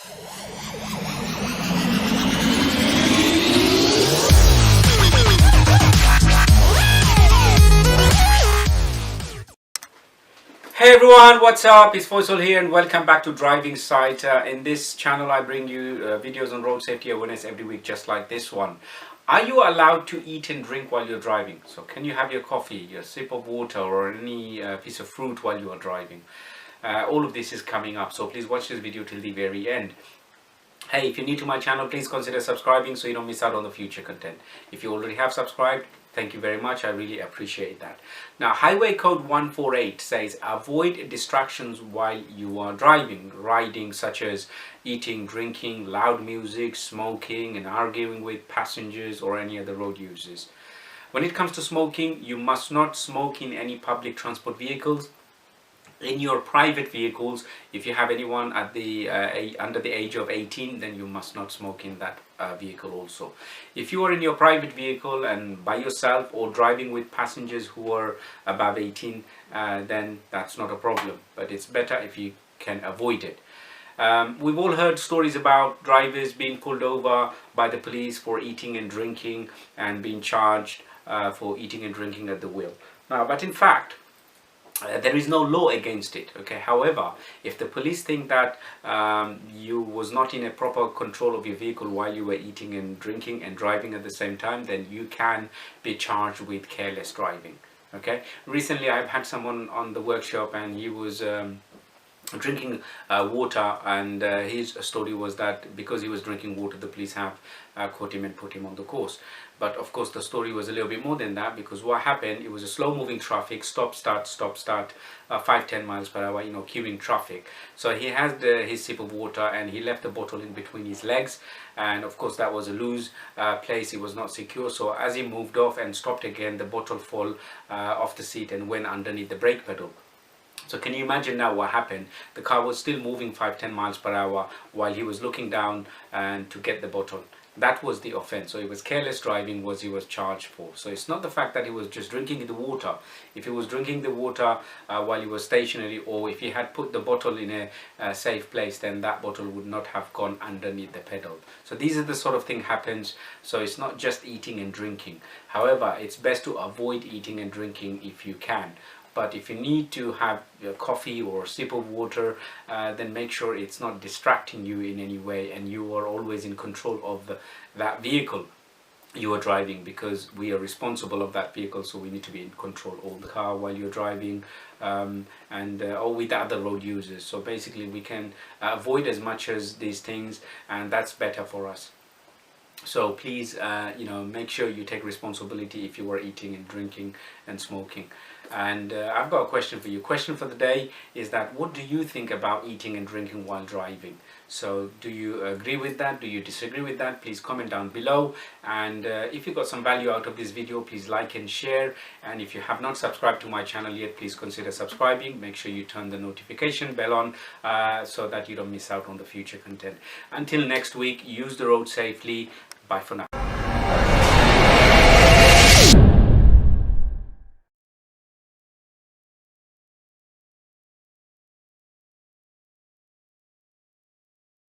Hey everyone, what's up? It's Faisal here and welcome back to Driving Site. In this channel I bring you videos on road safety awareness every week, just like this one. Are you allowed to eat and drink while you're driving? So can you have your coffee, your sip of water or any piece of fruit while you are driving? All of this is coming up, so please watch this video till the very end. Hey, if you're new to my channel, please consider subscribing so you don't miss out on the future content. If you already have subscribed, thank you very much. I really appreciate that. Now, Highway Code 148 says avoid distractions while you are driving, riding, such as eating, drinking, loud music, smoking, and arguing with passengers or any other road users. When it comes to smoking, you must not smoke in any public transport vehicles. In your private vehicles, if you have anyone at the under the age of 18, then you must not smoke in that vehicle also. If you are in your private vehicle and by yourself or driving with passengers who are above 18, then that's not a problem, but it's better if you can avoid it. We've all heard stories about drivers being pulled over by the police for eating and drinking and being charged for eating and drinking at the wheel. But in fact, there is no law against it. Okay. However, if the police think that you was not in a proper control of your vehicle while you were eating and drinking and driving at the same time, then you can be charged with careless driving. Okay. Recently, I've had someone on the workshop and he was drinking water, and his story was that because he was drinking water, the police have caught him and put him on the course. But of course the story was a little bit more than that, because what happened, it was a slow moving traffic, stop start 5-10 miles per hour, queuing traffic. So he had his sip of water and he left the bottle in between his legs, and of course that was a loose place, it was not secure. So as he moved off and stopped again, the bottle fell off the seat and went underneath the brake pedal. So can you imagine now what happened? The car was still moving 5-10 miles per hour while he was looking down and to get the bottle. That was the offense. So it was careless driving was he was charged for. So it's not the fact that he was just drinking the water. If he was drinking the water while he was stationary, or if he had put the bottle in a safe place, then that bottle would not have gone underneath the pedal. So these are the sort of thing happens. So it's not just eating and drinking. However, it's best to avoid eating and drinking if you can. But if you need to have a coffee or a sip of water, then make sure it's not distracting you in any way and you are always in control of that vehicle you are driving, because we are responsible of that vehicle, so we need to be in control of the car while you're driving, or with other road users. So basically we can avoid as much as these things, and that's better for us. So please, make sure you take responsibility if you are eating and drinking and smoking. And I've got a question for you. Question for the day is that what do you think about eating and drinking while driving? So do you agree with that? Do you disagree with that? Please comment down below. And if you got some value out of this video, please like and share. And if you have not subscribed to my channel yet, please consider subscribing. Make sure you turn the notification bell on so that you don't miss out on the future content. Until next week, use the road safely. Bye for now.